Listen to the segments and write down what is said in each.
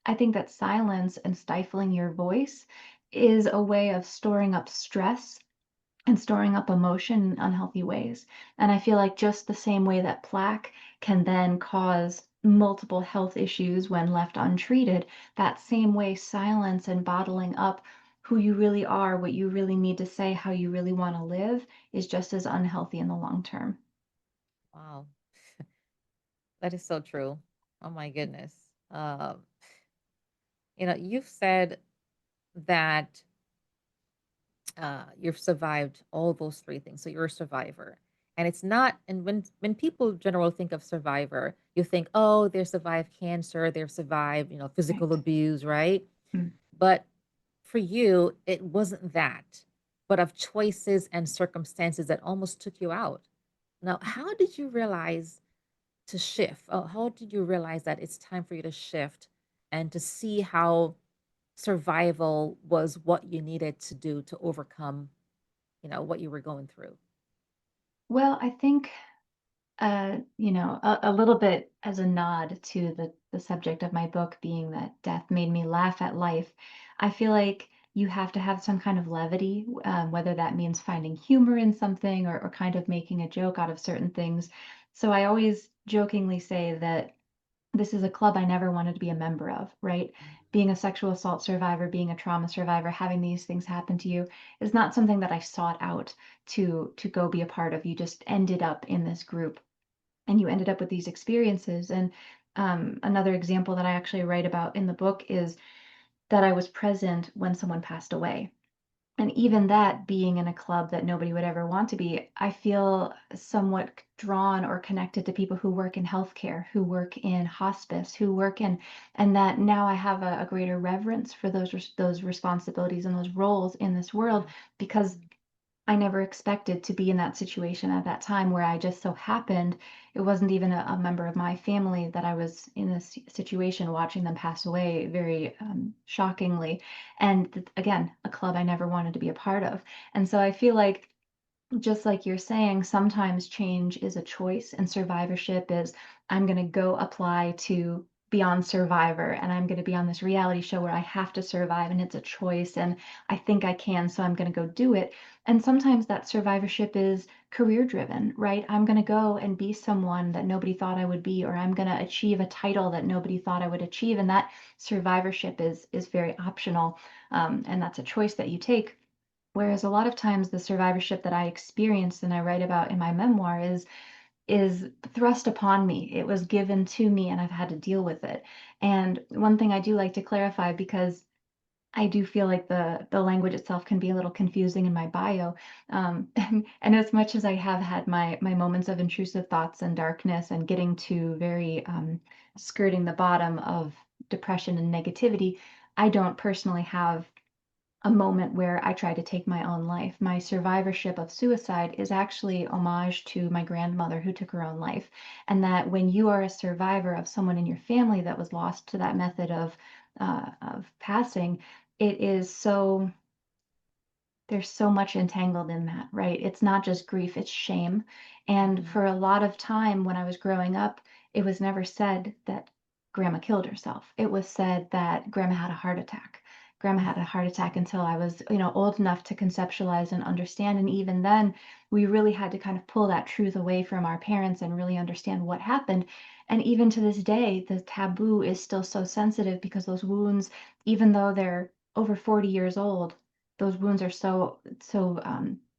I think that silence and stifling your voice is a way of storing up stress and storing up emotion in unhealthy ways. And I feel like just the same way that plaque can then cause multiple health issues when left untreated, that same way silence and bottling up who you really are, what you really need to say, how you really want to live is just as unhealthy in the long term. Wow, that is so true. Oh my goodness. Um, you've said that you've survived all those three things. So you're a survivor. And it's not, and when people generally think of survivor, you think, oh, they survived cancer, they've survived, physical Right. abuse, right? Mm. But for you, it wasn't that, but of choices and circumstances that almost took you out. Now, how did you realize to shift? How did you realize that it's time for you to shift and to see how survival was what you needed to do to overcome, what you were going through? Well, I think a little bit as a nod to the subject of my book being that death made me laugh at life. I feel like you have to have some kind of levity, whether that means finding humor in something or kind of making a joke out of certain things. So I always jokingly say that this is a club I never wanted to be a member of, right? Being a sexual assault survivor, being a trauma survivor, having these things happen to you is not something that I sought out to go be a part of. You just ended up in this group and you ended up with these experiences. And another example that I actually write about in the book is that I was present when someone passed away. And even that being in a club that nobody would ever want to be, I feel somewhat drawn or connected to people who work in healthcare, who work in hospice, who work in, and that now I have a greater reverence for those responsibilities and those roles in this world because I never expected to be in that situation at that time where I just so happened it wasn't even a member of my family that I was in this situation watching them pass away very shockingly. And again, a club I never wanted to be a part of. And so I feel like just like you're saying, sometimes change is a choice, and survivorship is I'm going to go apply to Beyond Survivor, and I'm going to be on this reality show where I have to survive, and it's a choice, and I think I can, so I'm going to go do it. And sometimes that survivorship is career driven, right? I'm going to go and be someone that nobody thought I would be, or I'm going to achieve a title that nobody thought I would achieve, and that survivorship is very optional, and that's a choice that you take. Whereas a lot of times the survivorship that I experienced and I write about in my memoir is thrust upon me. It was given to me and I've had to deal with it. And one thing I do like to clarify because I do feel like the language itself can be a little confusing in my bio. And as much as I have had my moments of intrusive thoughts and darkness and getting to very skirting the bottom of depression and negativity, I don't personally have a moment where I tried to take my own life. My survivorship of suicide is actually homage to my grandmother who took her own life. And that when you are a survivor of someone in your family that was lost to that method of passing, it is so there's so much entangled in that, right? It's not just grief, it's shame. And Mhm. for a lot of time when I was growing up, it was never said that grandma killed herself. It was said that grandma had a heart attack. Grandma had a heart attack until I was, old enough to conceptualize and understand. And even then, we really had to kind of pull that truth away from our parents and really understand what happened. And even to this day, the taboo is still so sensitive because those wounds, even though they're over 40 years old, those wounds are so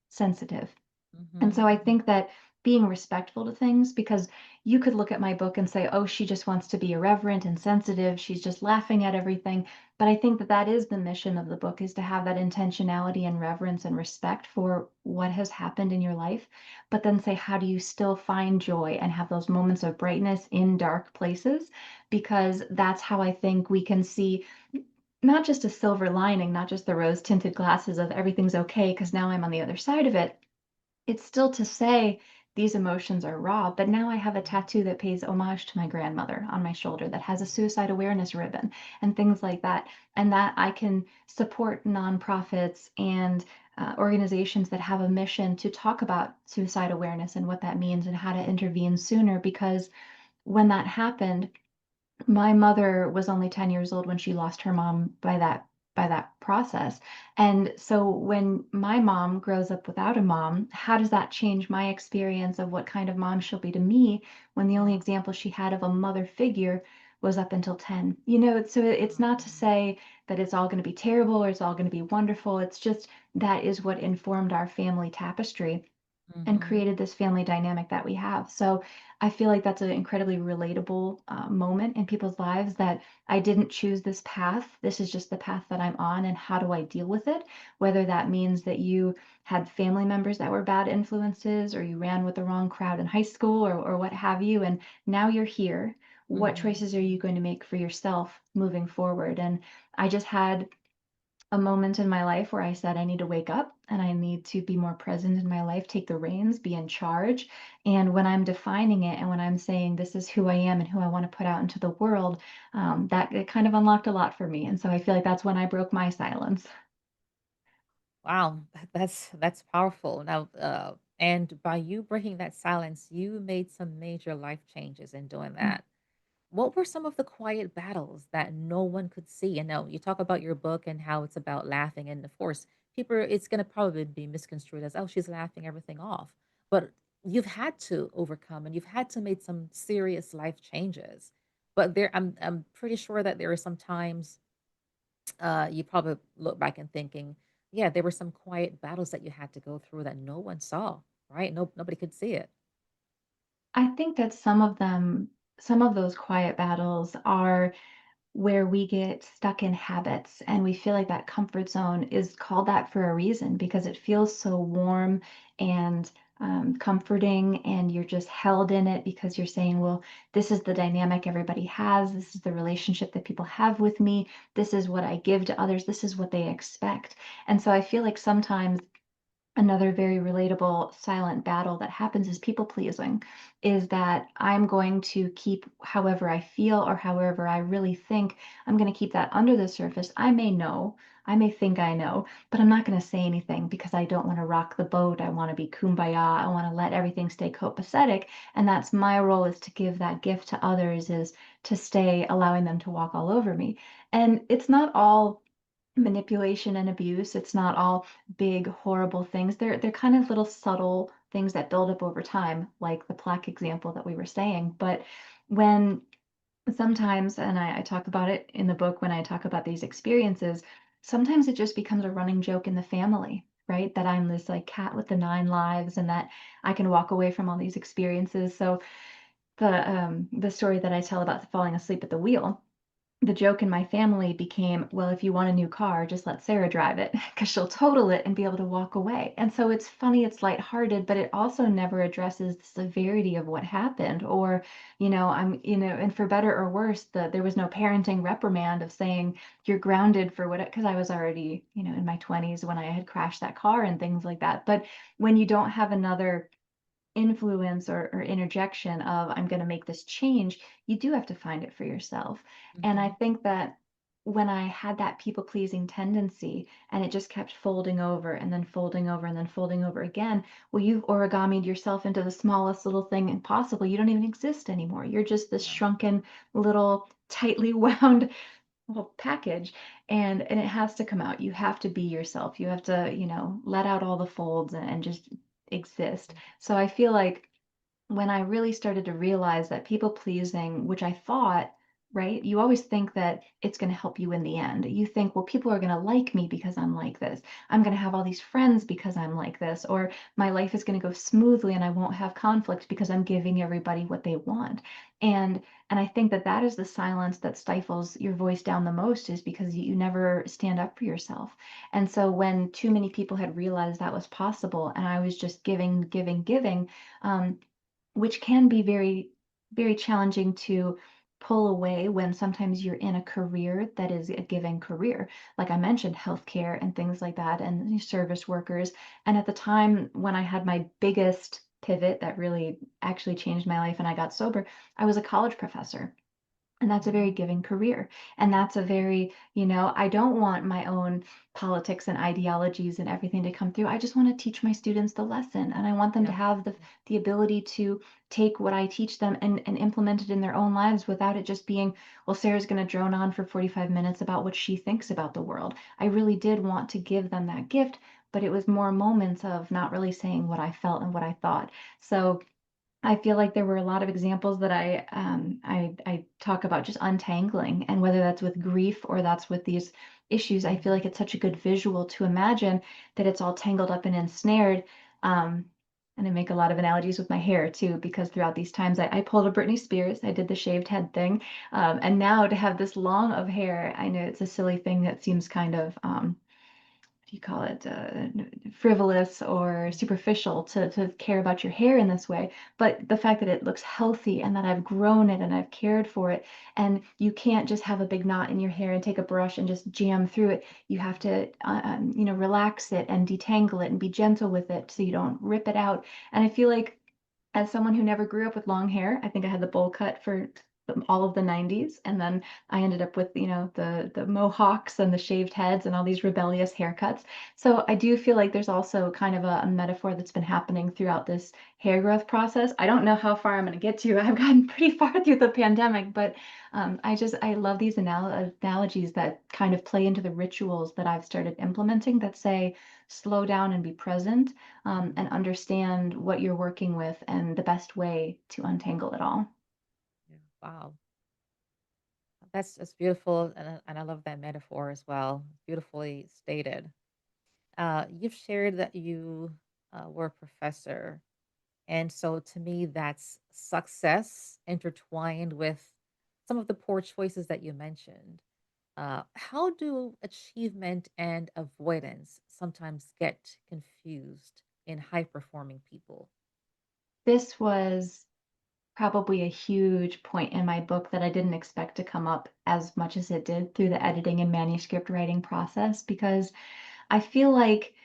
sensitive. And Mhm. so I Mhm. think that being respectful to things, because you could look at my book and say, oh, she just wants to be irreverent and sensitive. She's just laughing at everything. But I think that that is the mission of the book is to have that intentionality and reverence and respect for what has happened in your life. But then say, how do you still find joy and have those moments of brightness in dark places? Because that's how I think we can see not just a silver lining, not just the rose tinted glasses of everything's okay because now I'm on the other side of it. It's still to say these emotions are raw, but now I have a tattoo that pays homage to my grandmother on my shoulder that has a suicide awareness ribbon and things like that. And that I can support nonprofits and organizations that have a mission to talk about suicide awareness and what that means and how to intervene sooner because when that happened, My mother was only 10 years old when she lost her mom by that process. And so when my mom grows up without a mom, how does that change my experience of what kind of mom she'll be to me when the only Yeah. example she had of a mother figure was up until 10? You know, so it's not to Mhm. say that it's all going to be terrible or it's all going to be wonderful. It's just that is what informed our family tapestry and Mhm. created this family dynamic that we have. So I feel like that's an incredibly relatable moment in people's lives that I didn't choose this path. This is just the path that I'm on, and how do I deal with it? Whether that means that you had family members that were bad influences, or you ran with the wrong crowd in high school, or what have you, and now you're here. What Mhm. choices are you going to make for yourself moving forward? And I just had a moment in my life where I said, I need to wake up and I need to be more present in my life, take the reins, be in charge. And when I'm defining it and when I'm saying this is who I am and who I want to put out into the world, that it kind of unlocked a lot for me. And so I feel like that's when I broke my silence. Wow, that's powerful. Now, and by you breaking that silence, you made some major life changes in doing that. What were some of the quiet battles that no one could see? And now you talk about your book and how it's about laughing, and of course, people it's going to probably be misconstrued as, oh, she's laughing everything off. But you've had to overcome and you've had to make some serious life changes. But I'm pretty sure that there are some times you probably look back and thinking, yeah, there were some quiet battles that you had to go through that no one saw, right? Nobody could see it. I think that some of those quiet battles are where we get stuck in habits and we feel like that comfort zone is called that for a reason because it feels so warm and comforting, and you're just held in it because you're saying, well, this is the dynamic everybody has, this is the relationship that people have with me, this is what I give to others, this is what they expect. And so I feel like sometimes another very relatable silent battle that happens is people pleasing, is that I'm going to keep however I feel or however I really think. I'm going to keep that under the surface. I may know, I may think I know, but I'm not going to say anything because I don't want to rock the boat. I want to be kumbaya. I want to let everything stay copacetic. And that's my role, is to give that gift to others, is to stay allowing them to walk all over me. And it's not all manipulation and abuse. It's not all big, horrible things. They're kind of little subtle things that build up over time, like the plaque example that we were saying. But when sometimes, and I talk about it in the book when I talk about these experiences, sometimes it just becomes a running joke in the family, right? That I'm this like cat with the nine lives and that I can walk away from all these experiences. So the story that I tell about falling asleep at the wheel, the joke in my family became, well, if you want a new car, just let Sarah drive it because she'll total it and be able to walk away. And so it's funny, it's lighthearted, but it also never addresses the severity of what happened. Or, and for better or worse, there was no parenting reprimand of saying you're grounded for what, because I was already, in my 20s when I had crashed that car and things like that. But when you don't have another influence or interjection of I'm going to make this change, you do have to find it for yourself. And I Hmm. think that when I had that people pleasing tendency and it just kept folding over and then folding over and then folding over again, well, you've origamied yourself into the smallest little thing possible. You don't even exist anymore. You're just this Yeah. shrunken little tightly wound little package, and it has to come out. You have to be yourself. You have to, let out all the folds and just exist. So I feel like when I really started to realize that people pleasing, which I thought, right, you always think that it's going to help you in the end. You think, well, people are going to like me because I'm like this. I'm going to have all these friends because I'm like this, or my life is going to go smoothly and I won't have conflict because I'm giving everybody what they want. And and I think that that is the silence that stifles your voice down the most, is because you never stand up for yourself. And so when too many people had realized that was possible and I was just giving, giving, giving, um, which can be very, very challenging to pull away when sometimes you're in a career that is a given career. Like I mentioned, healthcare and things like that, and service workers. And at the time when I had my biggest pivot that really actually changed my life and I got sober, I was a college professor. And that's a very Mhm. giving career. And that's a very, I don't want my own politics and ideologies and everything to come through. I just want to teach my students the lesson. And I want them to have Absolutely. the ability to take what I teach them and implement it in their own lives without it just being, well, Sarah's going to drone on for 45 minutes about what she thinks about the world. I really did want to give them that gift, but it was more moments of not really saying what I felt and what I thought. So I feel like there were a lot of examples that I talk about just untangling, and whether that's with grief or that's with these issues, I feel Mhm. like it's such a good visual to imagine that it's all tangled up and ensnared. Um, and I make a lot of analogies with my hair too, because throughout these times I pulled a Britney Spears, I did the shaved head thing, and now to have this long of hair, I know it's a silly thing that seems kind of do you call it frivolous or superficial to care about your hair in this way, but the fact that it looks healthy and that I've grown it and I've cared for it, and you can't just have a big knot in your hair and take a brush and just jam through it. You have to relax it and detangle it and be gentle with it so you don't rip it out. And I feel like as someone who never grew up with long hair, I think I had the bowl cut for all of the 90s, and then I ended up with, the mohawks and the shaved heads and all these rebellious haircuts. So I do feel like there's also kind of a metaphor that's been happening throughout this hair growth process. I don't know how far I'm going to get to. I've gotten pretty far through the pandemic, but I love these analogies that kind of play into the rituals that I've started implementing that say, slow down and be present, and Mhm. understand what you're working with and the best way to untangle it all. Yeah. Wow. That's beautiful, and I love that metaphor as well. Beautifully stated. You've shared that you were a professor, and so to me, that's success intertwined with some of the poor choices that you mentioned. How do achievement and avoidance sometimes get confused in high performing people? This was probably a huge point in my book that I didn't expect to come up as much as it did through the editing and manuscript writing process, because I feel like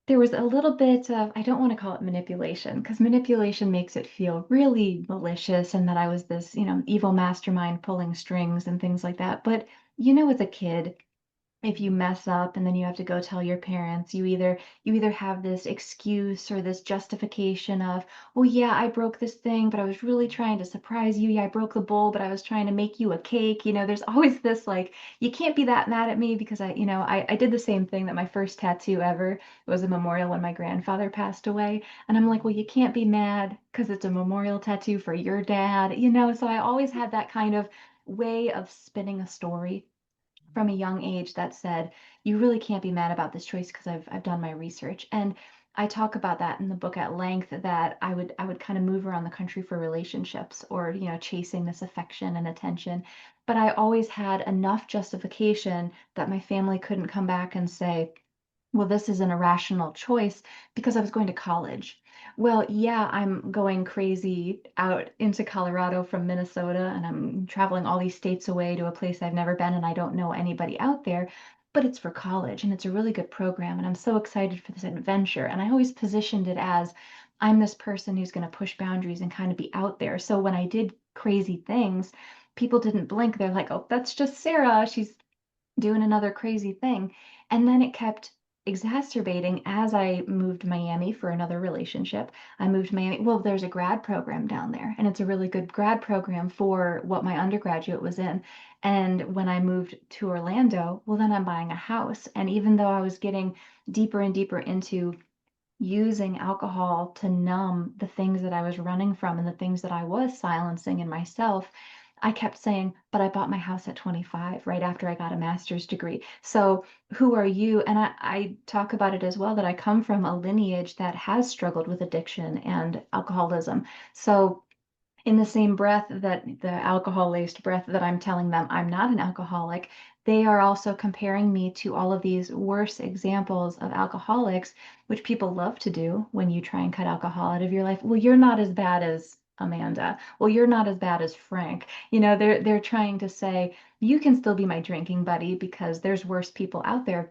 there was a little bit of, I don't want to call it manipulation, because manipulation makes it feel really malicious and that I was this, evil mastermind pulling strings and things like that. But, as a kid, if you Mhm. mess up and then you have to go tell your parents, you either have this excuse or this justification of, well, yeah, I broke this thing, but I was really trying to surprise you. Yeah, I broke the bowl, but I was trying to make you a cake. There's always this like, you can't be that mad at me because I did the same thing. That my first tattoo ever was a memorial when my grandfather passed away. And I'm like, well, you Mhm. can't be mad because it's a memorial tattoo for your dad, so I always had that kind of way of spinning a story from a young age that said, you really can't be mad about this choice because I've done my research. And I talk about that in the book at length, that I would kind of move around the country for relationships, or, chasing this affection and attention. But I always had enough justification that my family couldn't come back and say, well, this is an irrational choice because I was going to college. Well, yeah, I'm going crazy out into Colorado from Minnesota, and I'm traveling all these states away to a place I've never been and I don't know anybody out there, but it's for college and it's a really good program. And I'm so excited for this adventure. And I always positioned it as, I'm this person who's going to push boundaries and kind of be out there. So when I did crazy things, people didn't blink. They're like, oh, that's just Sarah. She's doing another crazy thing. And then it kept exacerbating as I moved to Miami for another relationship. I moved to Miami. Well, there's a grad program down there, and it's a really good grad program for what my undergraduate was in. And when I moved to Orlando, well, then I'm buying a house. And even though I was getting deeper and deeper into using alcohol to numb the things that I was running from and the things that I was silencing in myself, I kept saying, but I bought my house at 25, right after I got a master's degree. So who are you? And I talk about it as well, that I come from a lineage that has struggled with addiction and alcoholism. So in the same breath that the alcohol laced breath that I'm telling them I'm not an alcoholic, they are also comparing me to all of these worse examples of alcoholics, which people love to do when you try and cut alcohol out of your life. Well, you're not as bad as Amanda. Well, you're not as bad as Frank. They're trying to say you can still be my drinking buddy because there's worse people out there,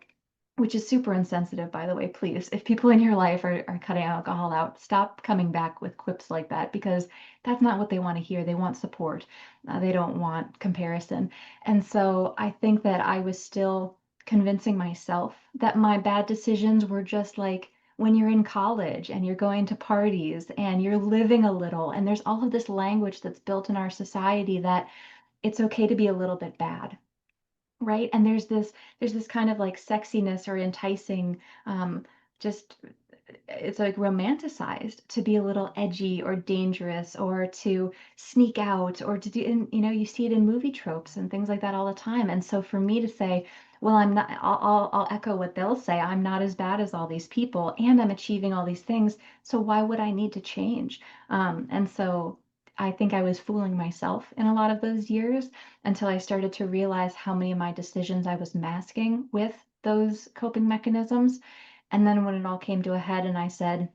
which is super insensitive, by the way. Please, if people in your life are cutting alcohol out, stop coming back with quips like that, because that's not what they want to hear. They want support. They don't want comparison. And so I think that I was still convincing myself that my bad decisions were just like when you're in college and you're going to parties and you're living a little, and there's all of this language that's built in our society that it's okay to be a little bit bad, right? And there's this kind of like sexiness or enticing, just it's like romanticized to be a little edgy or dangerous or to sneak out or to do, and you see it in movie tropes and things like that all the time. And so for me to say, well, I'm not, I'll echo what they'll say, I'm not as bad as all these people and I'm achieving all these things, so why would I need to change? And so I think I was fooling myself in a lot of those years until I started to realize how many of my decisions I was masking with those coping mechanisms. And then when it all came to a head and I said,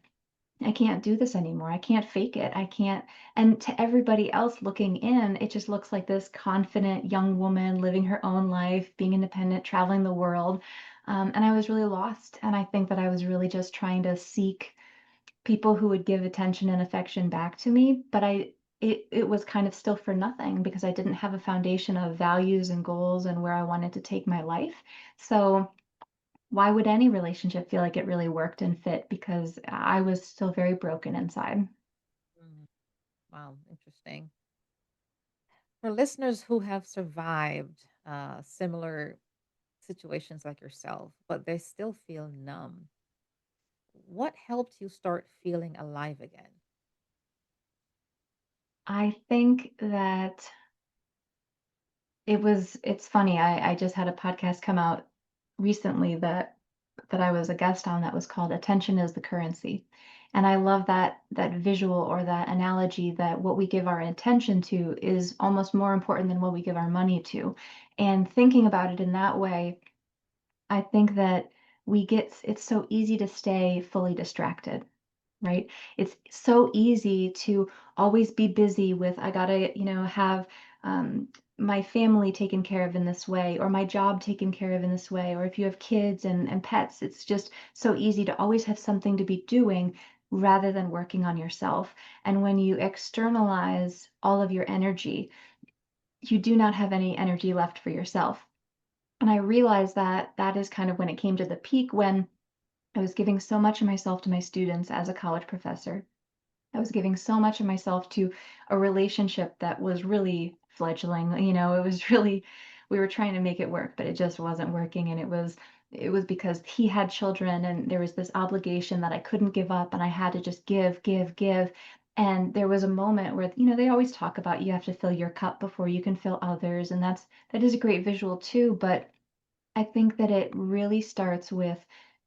I can't do this anymore. I can't fake it. I can't. And to everybody else looking in, it just looks like this confident young woman living her own life, being independent, traveling the world. And I was really lost. And I think that I was really just trying to seek people who would give attention and affection back to me, but it was kind of still for nothing because I didn't have a foundation of values and goals and where I wanted to take my life. So why would any relationship feel like it really worked and fit? Because I was still very broken inside. Mm, wow, interesting. For listeners who have survived similar situations like yourself, but they still feel numb, what helped you start feeling alive again? I think that it's funny. I just had a podcast come out recently that I was a guest on that was called Attention is the Currency. And I love that visual or that analogy that what we give our attention to is almost more important than what we give our money to. And thinking about it in that way, I think that it's so easy to stay fully distracted, right? It's so easy to always be busy with, I gotta, have um, my family taken care of in this way, or my job taken care of in this way, or if you have kids and pets, it's just so easy to always have something to be doing rather than working on yourself. And when you externalize all of your energy, you do not have any energy left for yourself. And I realized that that is kind of when it came to the peak when I was giving so much of myself to my students as a college professor. I was giving so much of myself to a relationship that was really fledgling. It was really, we were trying to make it work, but it just wasn't working. And it was because he had children and there was this obligation that I couldn't give up and I had to just give, give, give. And there was a moment where, they always talk about you have to fill your cup before you can fill others. And that is a great visual too, but I think that it really starts with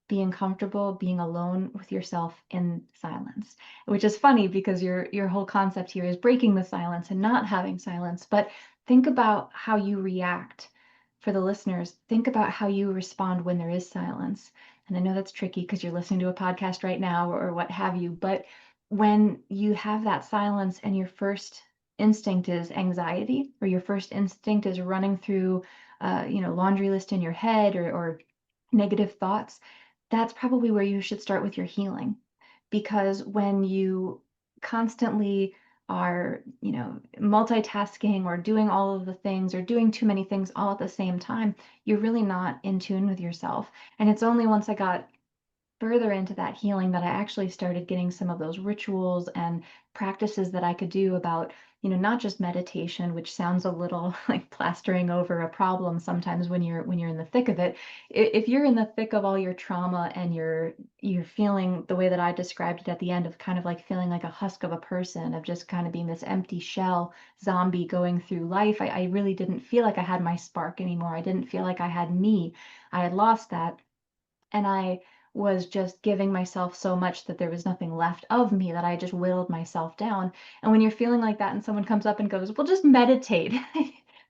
being comfortable being alone with yourself in silence, which is funny because your whole concept here is breaking the silence and not having silence. But think about how you react. For the listeners, think about how you respond when there is silence. And I know that's tricky because you're listening to a podcast right now or what have you, but when you have that silence and your first instinct is anxiety or your first instinct is running through laundry list in your head or negative thoughts, that's probably where you should start with your healing. Because when you constantly are, multitasking or doing all of the things or doing too many things all at the same time, you're really not in tune with yourself. And it's only once I got further into that healing that I actually started getting some of those rituals and practices that I could do about, not just meditation, which sounds a little like plastering over a problem sometimes when you're in the thick of it. If you're in the thick of all your trauma and you're feeling the way that I described it at the end of kind of like feeling like a husk of a person, of just kind of being this empty shell zombie going through life, I really didn't feel like I had my spark anymore. I didn't feel like I had me. I had lost that. And I was just giving myself so much that there was nothing left of me, that I just whittled myself down. And when you're feeling like that and someone comes up and goes, well, just meditate,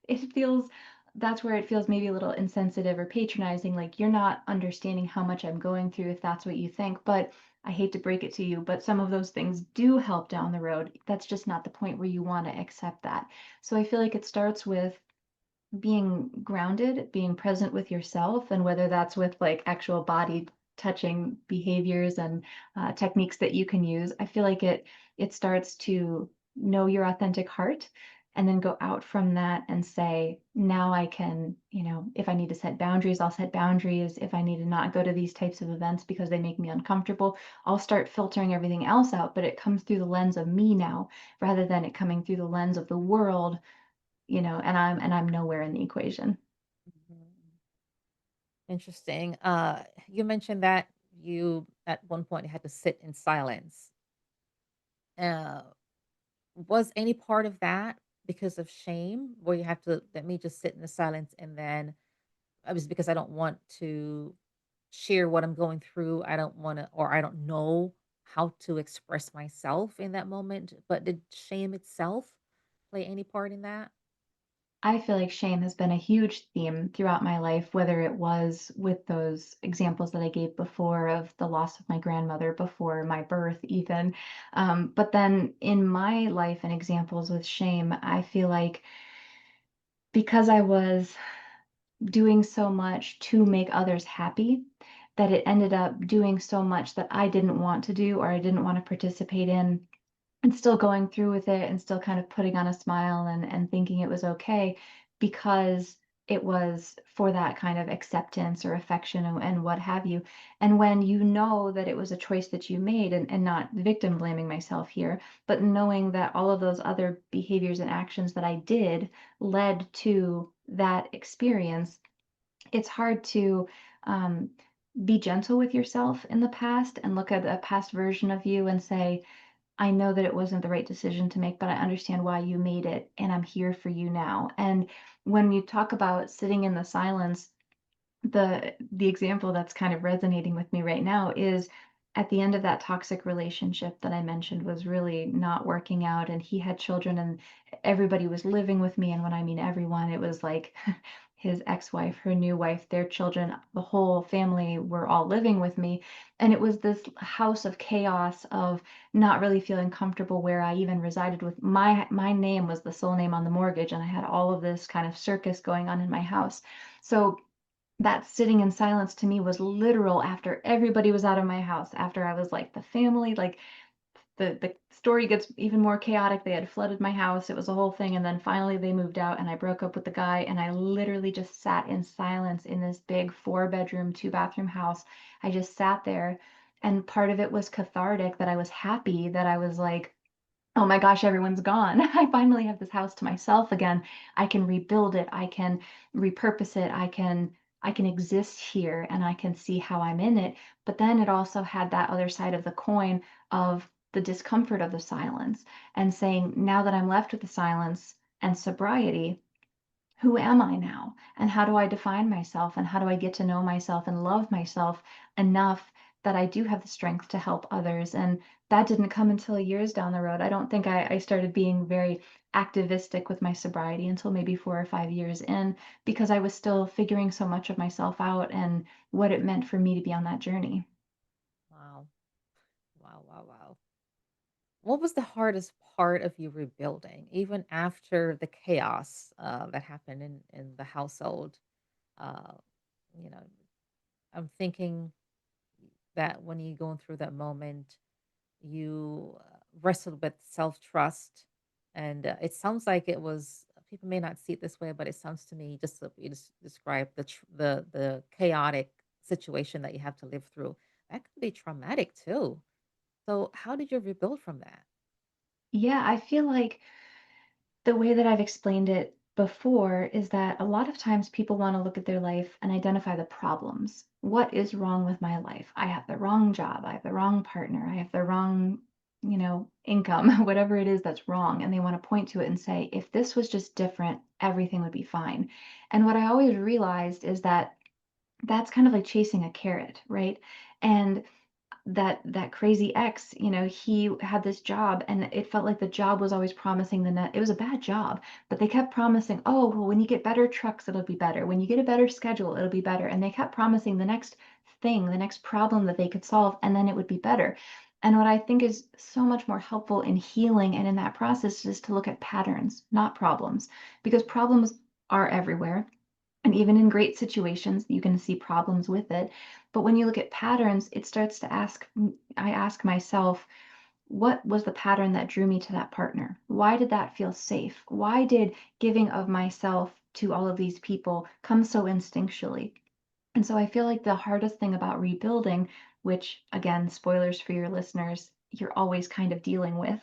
it feels, that's where it feels maybe a little insensitive or patronizing, like you're not understanding how much I'm going through if that's what you think. But I hate to break it to you, but some of those things do help down the road. That's just not the point where you want to accept that. So I feel like it starts with being grounded, being present with yourself, and whether that's with like actual body touching behaviors and techniques that you can use, I feel like it starts to know your authentic heart, and then go out from that and say, now I can, if I need to set boundaries, I'll set boundaries. If I need to not go to these types of events because they make me uncomfortable, I'll start filtering everything else out. But it comes through the lens of me now, rather than it coming through the lens of the world, and I'm nowhere in the equation. Mhm. Interesting. You mentioned that you at one point had to sit in silence. Uh, was any part of that because of shame, where you have to let me just sit in the silence and then it was because I don't want to share what I'm going through. I don't want to, or I don't know how to express myself in that moment. But did shame itself play any part in that? I feel like shame has been a huge theme throughout my life, whether it was with those examples that I gave before of the loss of my grandmother before my birth, even. But then in my life and examples with shame, I feel like because I was doing so much to make others happy, that it ended up doing so much that I didn't want to do or I didn't want to participate in, and still going through with it and still kind of putting on a smile and thinking it was okay, because it was for that kind of acceptance or affection and what have you. And when you know that it was a choice that you made, and not victim blaming myself here, but knowing that all of those other behaviors and actions that I did led to that experience, it's hard to um, be gentle with yourself in the past and look at a past version of you and say, I know that it wasn't the right decision to make, but I understand why you made it, and I'm here for you now. And when you talk about sitting in the silence, the example that's kind of resonating with me right now is at the end of that toxic relationship that I mentioned was really not working out, and he had children, and everybody was living with me. And when I mean everyone, it was like his ex-wife, her new wife, their children, the whole family were all living with me. And it was this house of chaos of not really feeling comfortable where I even resided. With my name was the sole name on the mortgage, and I had all of this kind of circus going on in my house. So that sitting in silence to me was literal after everybody was out of my house, after I was like the family, like the story gets even more chaotic. They had flooded my house. It was a whole thing. And then finally they moved out and I broke up with the guy, and I literally just sat in silence in this big 4-bedroom, 2-bathroom house. I just sat there, and part of it was cathartic, that I was happy, that I was like, oh my gosh, everyone's gone. I finally have this house to myself again. I can rebuild it. I can repurpose it. I can exist here, and I can see how I'm in it. But then it also had that other side of the coin of the discomfort of the silence, and saying, now that I'm left with the silence and sobriety, who am I now? And how do I define myself? And how do I get to know myself and love myself enough that I do have the strength to help others? And that didn't come until years down the road. I don't think I started being very activistic with my sobriety until maybe 4 or 5 years in, because I was still figuring so much of myself out and what it meant for me to be on that journey. Wow. Wow, wow, wow. What was the hardest part of you rebuilding, even after the chaos that happened in the household? Uh, you know, I'm thinking that when you're going through that moment, you wrestled with self trust, and it sounds like it was. People may not see it this way, but it sounds to me just that you just described the chaotic situation that you have to live through. That could be traumatic too. So, how did you rebuild from that? Yeah, I feel like the way that I've explained it before is that a lot of times people want to look at their life and identify the problems. What is wrong with my life? I have the wrong job. I have the wrong partner. I have the wrong, income, whatever it is that's wrong. And they want to point to it and say, if this was just different, everything would be fine. And what I always realized is that that's kind of like chasing a carrot, right? And that crazy ex, he had this job, and it felt like the job was always promising the net. It was a bad job, but they kept promising, oh, well, when you get better trucks, it'll be better. When you get a better schedule, it'll be better. And they kept promising the next thing, the next problem that they could solve, and then it would be better. And what I think is so much more helpful in healing and in that process is to look at patterns, not problems, because problems are everywhere. And even in great situations, you can see problems with it. But when you look at patterns, it starts to I ask myself, what was the pattern that drew me to that partner? Why did that feel safe? Why did giving of myself to all of these people come so instinctually? And so I feel like the hardest thing about rebuilding, which again, spoilers for your listeners, you're always kind of dealing with,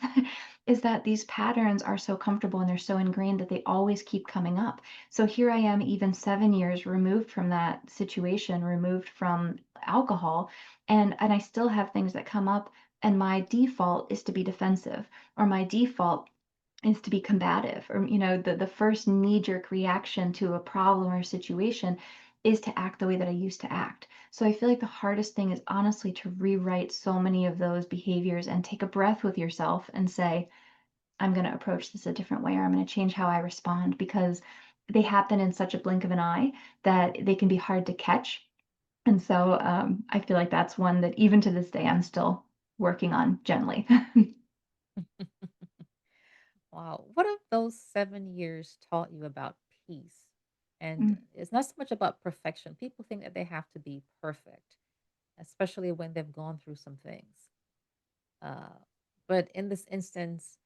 is that these patterns are so comfortable and they're so ingrained that they always keep coming up. So here I am, even 7 years removed from that situation, removed from alcohol, and I still have things that come up, and my default is to be defensive, or my default is to be combative, or the first knee jerk reaction to a problem or situation is to act the way that I used to act. So I feel like the hardest thing is honestly to rewrite so many of those behaviors and take a breath with yourself and say, I'm going to approach this a different way, or I'm going to change how I respond, because they happen in such a blink of an eye that they can be hard to catch. And so I feel like that's one that even to this day I'm still working on gently. Wow. What have those 7 years taught you about peace? And it's not so much about perfection. People think that they have to be perfect, especially when they've gone through some things. Uh, but in this instance,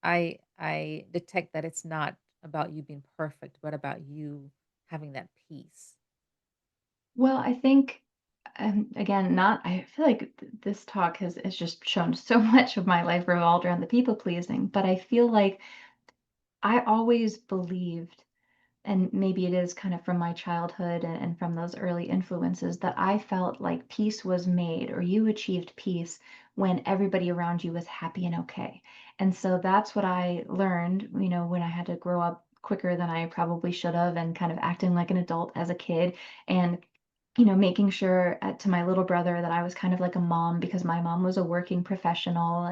I detect that it's not about you being perfect, but about you having that peace. Well, I think, again, not, I feel like this talk has just shown so much of my life revolved around the people pleasing, but I feel like I always believed, and maybe it is kind of from my childhood and from those early influences, that I felt like peace was made, or you achieved peace when everybody around you was happy and okay. And so that's what I learned, when I had to grow up quicker than I probably should have, and kind of acting like an adult as a kid, and making sure to my little brother that I was kind of like a mom, because my mom was a working professional,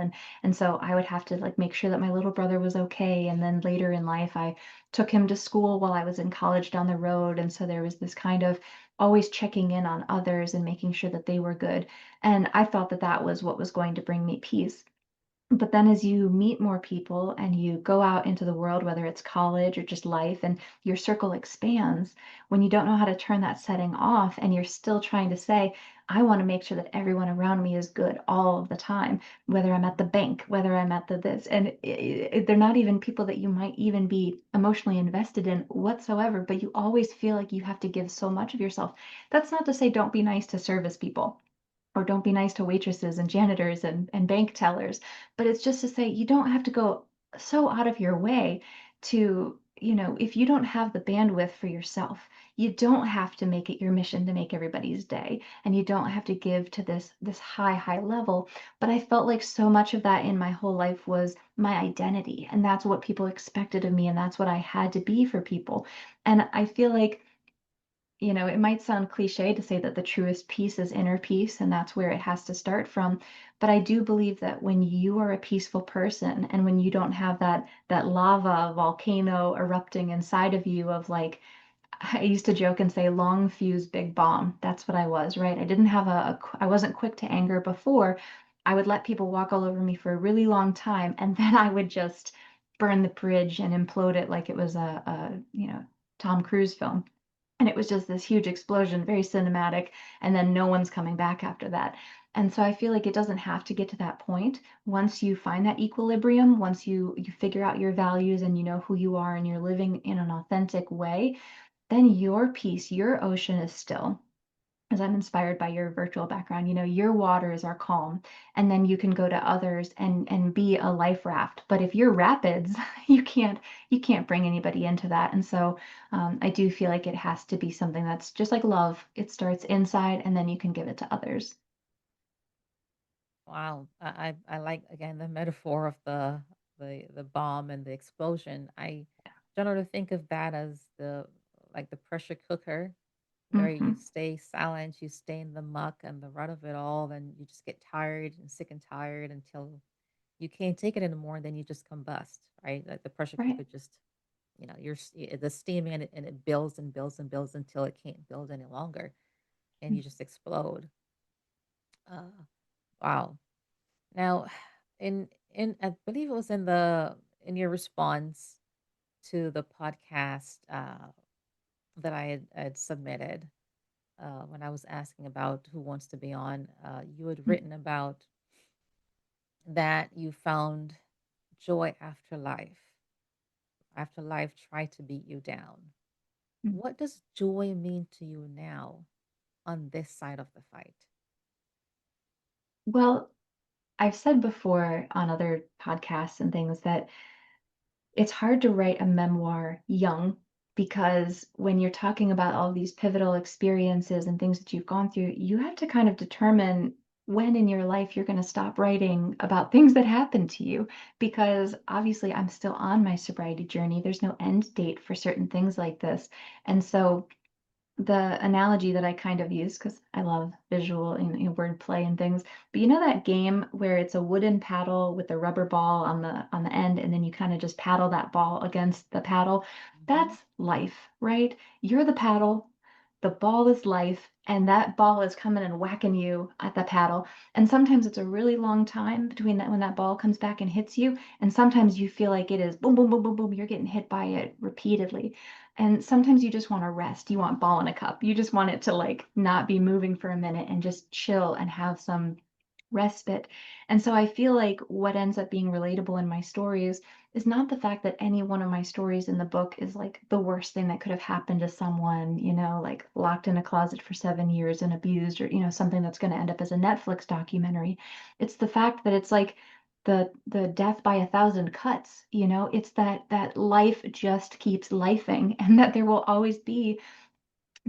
and so I would have to like make sure that my little brother was okay. And then later in life, I took him to school while I was in college down the road, and so there was this kind of always checking in on others and making sure that they were good. And I thought that that was what was going to bring me peace. But then as you meet more people and you go out into the world, whether it's college or just life, and your circle expands, when you don't know how to turn that setting off and you're still trying to say, I want to make sure that everyone around me is good all of the time, whether I'm at the bank, whether I'm at the this, and they're not even people that you might even be emotionally invested in whatsoever, but you always feel like you have to give so much of yourself. That's not to say don't be nice to service people, or don't be nice to waitresses and janitors and bank tellers. But it's just to say you don't have to go so out of your way to, if you don't have the bandwidth for yourself, you don't have to make it your mission to make everybody's day. And you don't have to give to this high level. But I felt like so much of that in my whole life was my identity. And that's what people expected of me. And that's what I had to be for people. And I feel like, it might sound cliche to say that the truest peace is inner peace, and that's where it has to start from. But I do believe that when you are a peaceful person, and when you don't have that lava volcano erupting inside of you of like, I used to joke and say long fuse big bomb. That's what I was, right? I didn't have I wasn't quick to anger before. I would let people walk all over me for a really long time, and then I would just burn the bridge and implode it like it was a Tom Cruise film. And it was just this huge explosion, very cinematic, and then no one's coming back after that. And so I feel like it doesn't have to get to that point. Once you find that equilibrium, once you figure out your values and you know who you are and you're living in an authentic way, then your peace, your ocean is still. As I'm inspired by your virtual background, your waters are calm, and then you can go to others and be a life raft. But if you're rapids, you can't bring anybody into that. And so I do feel like it has to be something that's just like love. It starts inside, and then you can give it to others. Wow. I like again the metaphor of the bomb and the explosion. I generally think of that as the like the pressure cooker where you Hmm. stay silent, you stay in the muck and the rut of it all, then you just get tired and sick and tired until you can't take it anymore, and then you just combust, right? Like the pressure Right. cooker just, the steaming and it builds and builds and builds until it can't build any longer, and you just explode. Uh, wow. Now, in I believe it was in your response, to the podcast that I had submitted when I was asking about who wants to be on. You had Mm, written about that you found joy after life tried to beat you down. mm. What does joy mean to you now on this side of the fight? Well, I've said before on other podcasts and things that it's hard to write a memoir young because when you're talking about all these pivotal experiences and things that you've gone through, you have to kind of determine when in your life you're going to stop writing about things that happened to you. Because obviously, I'm still on my sobriety journey. There's no end date for certain things like this. And so the analogy that I kind of use because I love visual and wordplay and things. But you know that game where it's a wooden paddle with a rubber ball on the end, and then you kind of just paddle that ball against the paddle? Mhm. That's life, right? You're the paddle, the ball is life, and that ball is coming and whacking you at the paddle. And sometimes it's a really long time between that when that ball comes back and hits you, and sometimes you feel like it is boom, boom, boom, boom, boom. You're getting hit by it repeatedly. And sometimes you just want to rest. You want ball in a cup. You just want it to like not be moving for a minute and just chill and have some respite. And so I feel like what ends up being relatable in my stories is not the fact that any one of my stories in the book is like the worst thing that could have happened to someone, like locked in a closet for 7 years and abused, or, something that's going to end up as a Netflix documentary. It's the fact that it's like the death by a thousand cuts, it's that life just keeps lifing and that there will always be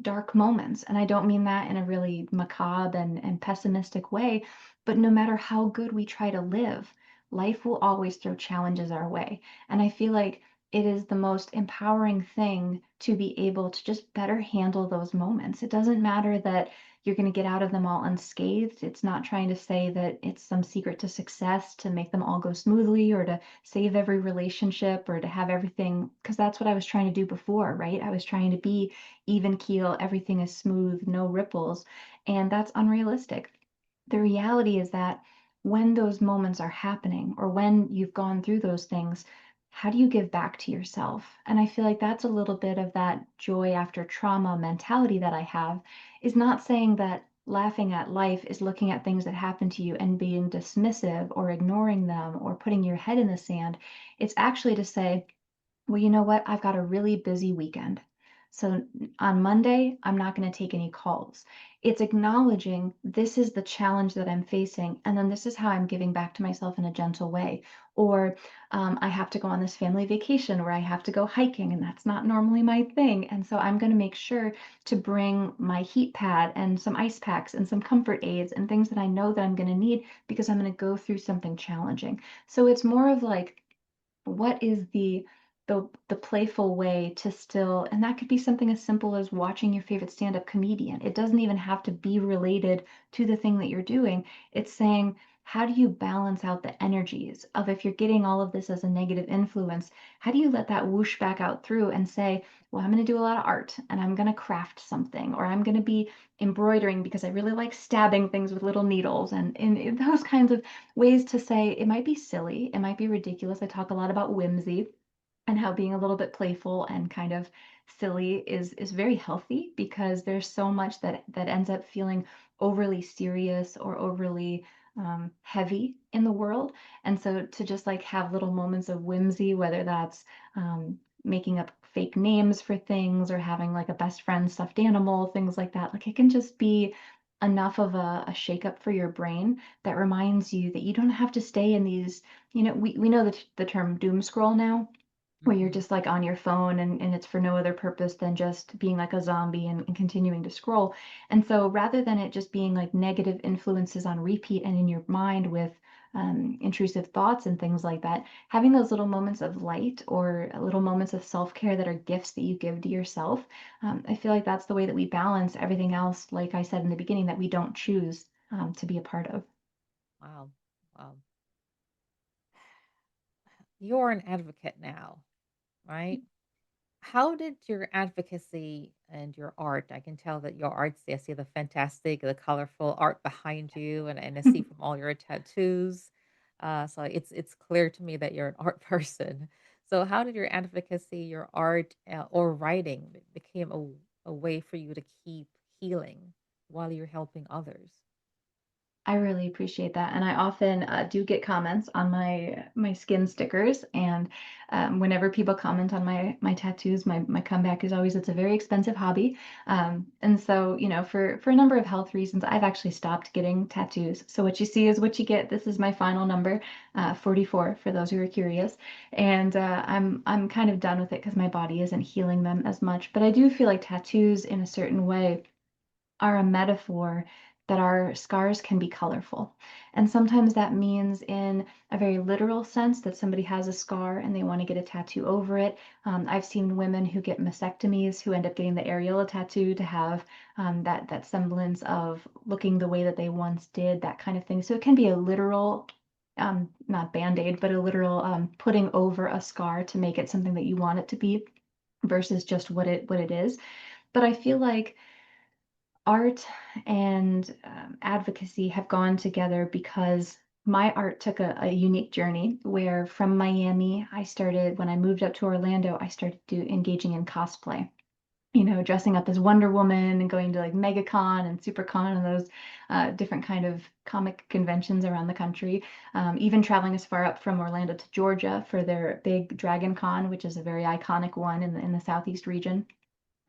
dark moments. And I don't mean that in a really macabre and pessimistic way, but no matter how good we try to live, life will always throw challenges our way. And I feel like it is the most empowering thing to be able to just better handle those moments. It doesn't matter that you're going to get out of them all unscathed. It's not trying to say that it's some secret to success to make them all go smoothly or to save every relationship or to have everything, because that's what I was trying to do before, right? I was trying to be even keel, everything is smooth, no ripples. And that's unrealistic. The reality is that when those moments are happening or when you've gone through those things, how do you give back to yourself? And I feel like that's a little bit of that joy after trauma mentality that I have, is not saying that laughing at life is looking at things that happen to you and being dismissive or ignoring them or putting your head in the sand. It's actually to say, well, you know what? I've got a really busy weekend. So on Monday, I'm not going to take any calls. It's acknowledging this is the challenge that I'm facing, and then this is how I'm giving back to myself in a gentle way. Or I have to go on this family vacation where I have to go hiking, and that's not normally my thing. And so I'm going to make sure to bring my heat pad and some ice packs and some comfort aids and things that I know that I'm going to need because I'm going to go through something challenging. So it's more of like, what is the playful way to still, and that could be something as simple as watching your favorite stand-up comedian. It doesn't even have to be related to the thing that you're doing. It's saying, how do you balance out the energies of, if you're getting all of this as a negative influence, how do you let that whoosh back out through and say, well, I'm going to do a lot of art and I'm going to craft something, or I'm going to be embroidering because I really like stabbing things with little needles, and those kinds of ways to say it might be silly, it might be ridiculous. I talk a lot about whimsy and how being a little bit playful and kind of silly is very healthy, because there's so much that ends up feeling overly serious or overly heavy in the world. And so to just like have little moments of whimsy, whether that's making up fake names for things or having like a best friend stuffed animal, things like that, like it can just be enough of a shake up for your brain that reminds you that you don't have to stay in these, we know the term doom scroll now, where you're Mhm. just like on your phone and it's for no other purpose than just being like a zombie and continuing to scroll. And so rather than it just being like negative influences on repeat and in your mind with intrusive thoughts and things like that, having those little moments of light or little moments of self-care that are gifts that you give to yourself, I feel like that's the way that we balance everything else, like I said in the beginning, that we don't choose to be a part of. Wow. Wow. You're an advocate now, right? How did your advocacy and your art, I can tell that your artsy, I see the fantastic, the colorful art behind you, and I see from all your tattoos. So it's clear to me that you're an art person. So, how did your advocacy, your art, or writing became a way for you to keep healing while you're helping others? I really appreciate that, and I often do get comments on my skin stickers, and whenever people comment on my tattoos, my comeback is always it's a very expensive hobby, and so for a number of health reasons, I've actually stopped getting tattoos. So what you see is what you get. This is my final number, 44, for those who are curious, and I'm kind of done with it because my body isn't healing them as much. But I do feel like tattoos, in a certain way, are a metaphor that our scars can be colorful. And sometimes that means, in a very literal sense, that somebody has a scar and they want to get a tattoo over it. I've seen women who get mastectomies who end up getting the areola tattoo to have that semblance of looking the way that they once did, that kind of thing. So it can be a literal, not band-aid, but a literal putting over a scar to make it something that you want it to be versus just what it is. But I feel like art and advocacy have gone together because my art took a unique journey where, from Miami, I started, when I moved up to Orlando, I started engaging in cosplay. Dressing up as Wonder Woman and going to like MegaCon and SuperCon and those different kind of comic conventions around the country. Even traveling as far up from Orlando to Georgia for their big Dragon Con, which is a very iconic one in the Southeast region.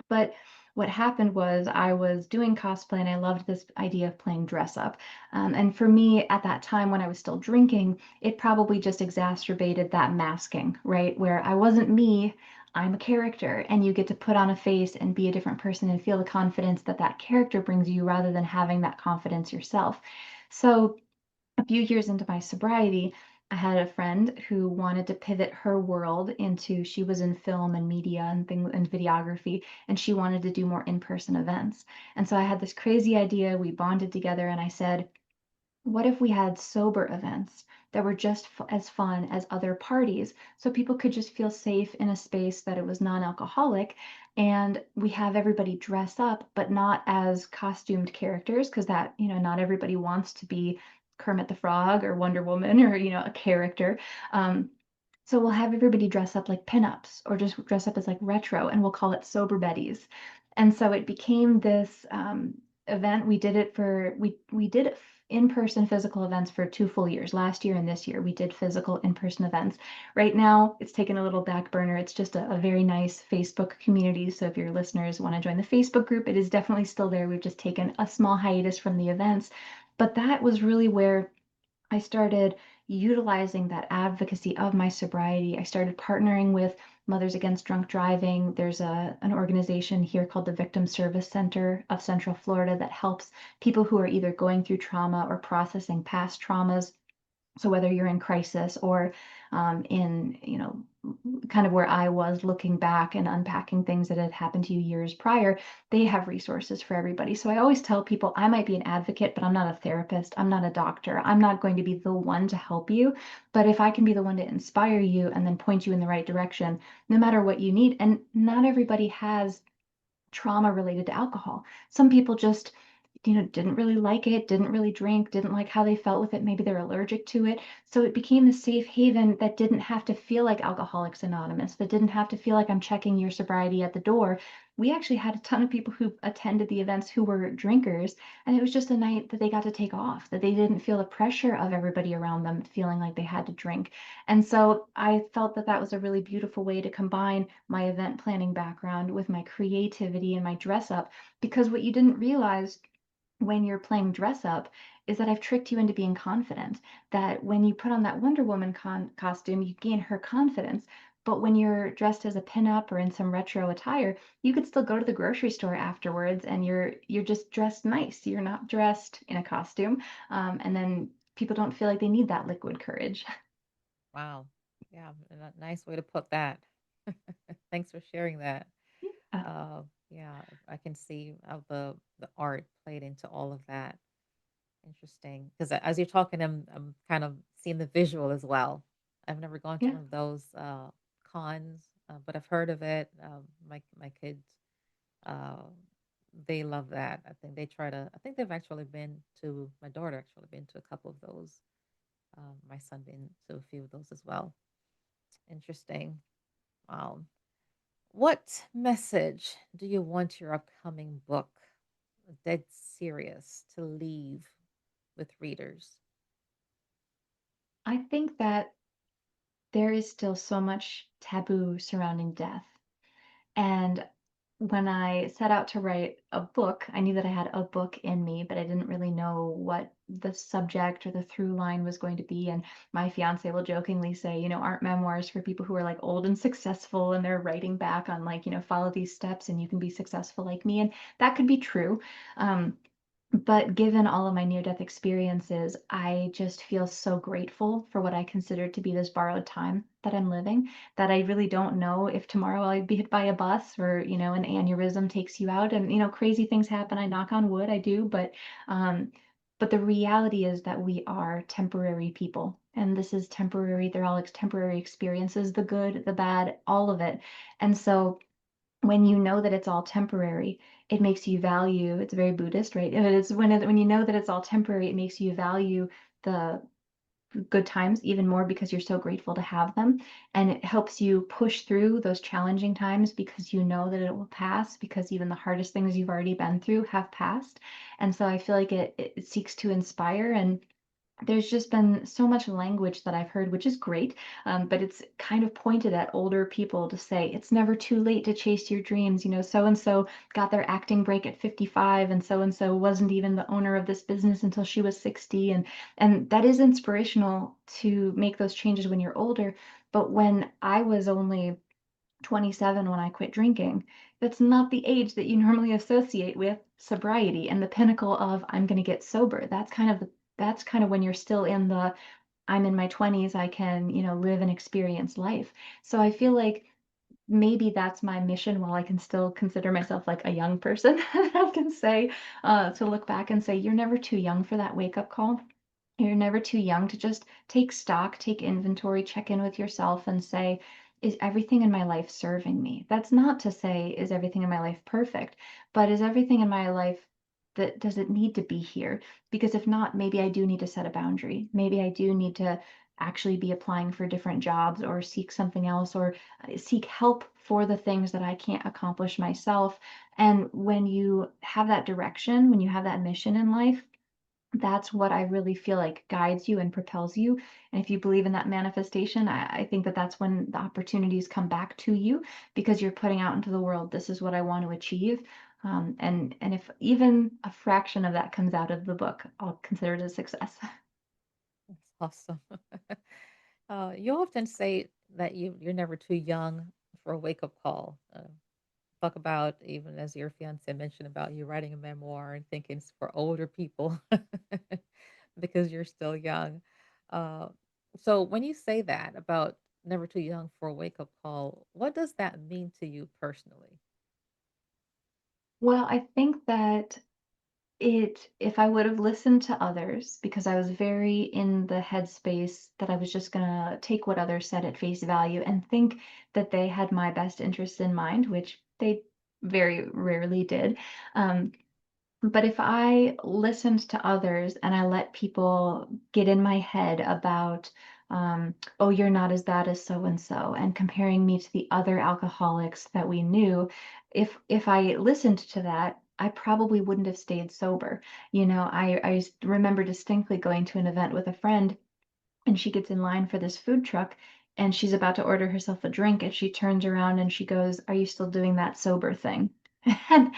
But what happened was, I was doing cosplay and I loved this idea of playing dress up. And for me, at that time when I was still drinking, it probably just exacerbated that masking, right? Where I wasn't me, I'm a character, and you get to put on a face and be a different person and feel the confidence that that character brings you rather than having that confidence yourself. So a few years into my sobriety, I had a friend who wanted to pivot her world into, she was in film and media and things and videography, and she wanted to do more in-person events. And so I had this crazy idea. We bonded together, and I said, what if we had sober events that were just as fun as other parties, so people could just feel safe in a space that it was non-alcoholic, and we have everybody dress up, but not as costumed characters, because that, not everybody wants to be Kermit the Frog or Wonder Woman or, a character. Um, so we'll have everybody dress up like pinups or just dress up as like retro, and we'll call it Sober Betties. And so it became this event. We did in-person physical events for 2 full years. Last year and this year, we did physical in-person events. Right now, it's taken a little back burner. It's just a very nice Facebook community. So if your listeners want to join the Facebook group, it is definitely still there. We've just taken a small hiatus from the events. But that was really where I started utilizing that advocacy of my sobriety. I started partnering with Mothers Against Drunk Driving. There's an organization here called the Victim Service Center of Central Florida that helps people who are either going through trauma or processing past traumas. So whether you're in crisis or in, kind of where I was, looking back and unpacking things that had happened to you years prior, they have resources for everybody. So I always tell people, I might be an advocate, but I'm not a therapist. I'm not a doctor. I'm not going to be the one to help you. But if I can be the one to inspire you and then point you in the right direction, no matter what you need, and not everybody has trauma related to alcohol. Some people just, didn't really like it, didn't really drink, didn't like how they felt with it. Maybe they're allergic to it. So it became a safe haven that didn't have to feel like Alcoholics Anonymous, that didn't have to feel like I'm checking your sobriety at the door. We actually had a ton of people who attended the events who were drinkers, and it was just a night that they got to take off, that they didn't feel the pressure of everybody around them feeling like they had to drink. And so I felt that that was a really beautiful way to combine my event planning background with my creativity and my dress up, because what you didn't realize when you're playing dress up is that I've tricked you into being confident. That when you put on that Wonder Woman costume, you gain her confidence. But when you're dressed as a pinup or in some retro attire, you could still go to the grocery store afterwards, and you're just dressed nice. You're not dressed in a costume, and then people don't feel like they need that liquid courage. Wow. Yeah, nice way to put that. Thanks for sharing that. Uh, Yeah, I can see how the art played into all of that. Interesting, because as you're talking, I'm kind of seeing the visual as well. I've never gone to yeah. one of those cons, but I've heard of it. My kids, uh, they love that. I think they try to. I think they've actually been to. My daughter actually been to a couple of those. My son been to a few of those as well. Interesting. Wow. What message do you want your upcoming book, Dead Serious, to leave with readers? I think that there is still so much taboo surrounding death. And when I set out to write a book, I knew that I had a book in me, but I didn't really know what the subject or the through line was going to be. And my fiance will jokingly say, aren't memoirs for people who are like old and successful and they're writing back on like, follow these steps and you can be successful like me. And that could be true. Um, but given all of my near-death experiences, I just feel so grateful for what I consider to be this borrowed time that I'm living, that I really don't know if tomorrow I'll be hit by a bus or, an aneurysm takes you out and, crazy things happen. I knock on wood, I do, but the reality is that we are temporary people. And this is temporary. They're all temporary experiences, the good, the bad, all of it. And so when you know that it's all temporary, it makes you value, it's very Buddhist, right? It's when you know that it's all temporary, it makes you value the good times even more because you're so grateful to have them. And it helps you push through those challenging times because you know that it will pass, because even the hardest things you've already been through have passed. And so I feel like it seeks to inspire, and there's just been so much language that I've heard, which is great, but it's kind of pointed at older people to say it's never too late to chase your dreams. So and so got their acting break at 55, and so wasn't even the owner of this business until she was 60, and that is inspirational to make those changes when you're older. But when I was only 27 when I quit drinking, that's not the age that you normally associate with sobriety and the pinnacle of I'm going to get sober. That's kind of when you're still in the I'm in my 20s, I can, live and experience life. So I feel like maybe that's my mission while I can still consider myself like a young person. I can say, to look back and say, you're never too young for that wake up call. You're never too young to just take stock, take inventory, check in with yourself and say, is everything in my life serving me? That's not to say, is everything in my life perfect, but is everything in my life that does it need to be here? Because if not, maybe I do need to set a boundary. Maybe I do need to actually be applying for different jobs or seek something else or seek help for the things that I can't accomplish myself. And when you have that direction, when you have that mission in life, that's what I really feel like guides you and propels you. And if you believe in that manifestation, I think that that's when the opportunities come back to you because you're putting out into the world, this is what I want to achieve. And if even a fraction of that comes out of the book, I'll consider it a success. That's awesome. You often say that you're never too young for a wake up call. Talk about, even as your fiance mentioned, about you writing a memoir and thinking it's for older people because you're still young. Uh, so when you say that about never too young for a wake up call, what does that mean to you personally? Well, I think that if I would have listened to others, because I was very in the headspace that I was just gonna take what others said at face value and think that they had my best interest in mind, which they very rarely did. Um, but if I listened to others and I let people get in my head about, oh, you're not as bad as so and comparing me to the other alcoholics that we knew, if I listened to that, I probably wouldn't have stayed sober. I remember distinctly going to an event with a friend, and she gets in line for this food truck, and she's about to order herself a drink, and she turns around and she goes, "Are you still doing that sober thing?" and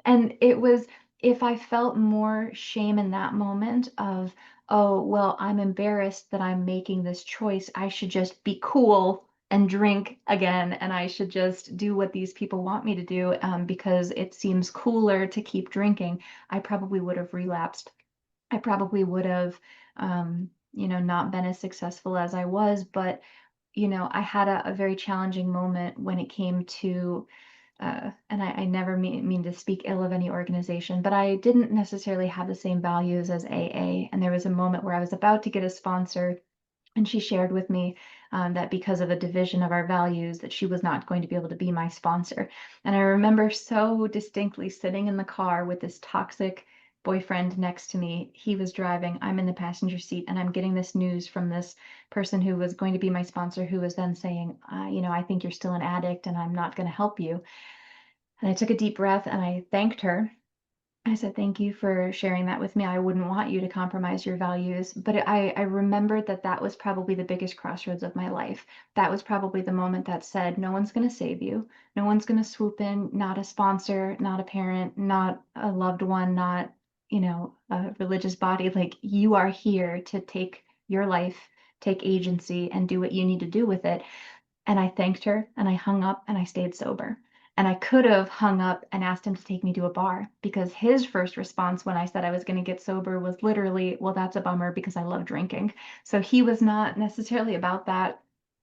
and it was, if I felt more shame in that moment of, oh well, I'm embarrassed that I'm making this choice, I should just be cool and drink again, and I should just do what these people want me to do, because it seems cooler to keep drinking, I probably would have relapsed. I probably would have, not been as successful as I was. But, I had a very challenging moment when it came to, and I never mean to speak ill of any organization, but I didn't necessarily have the same values as AA. And there was a moment where I was about to get a sponsor, and she shared with me, that because of a division of our values, that she was not going to be able to be my sponsor. And I remember so distinctly sitting in the car with this toxic boyfriend next to me. He was driving, I'm in the passenger seat, and I'm getting this news from this person who was going to be my sponsor, who was then saying, I think you're still an addict and I'm not going to help you. And I took a deep breath and I thanked her. I said, "Thank you for sharing that with me. I wouldn't want you to compromise your values." But I remembered that that was probably the biggest crossroads of my life. That was probably the moment that said, "No one's gonna save you. No one's gonna swoop in, not a sponsor, not a parent, not a loved one, not, a religious body. Like, you are here to take your life, take agency, and do what you need to do with it." And I thanked her and I hung up and I stayed sober. And I could have hung up and asked him to take me to a bar because his first response when I said I was going to get sober was literally, "Well, that's a bummer because I love drinking." So he was not necessarily about that,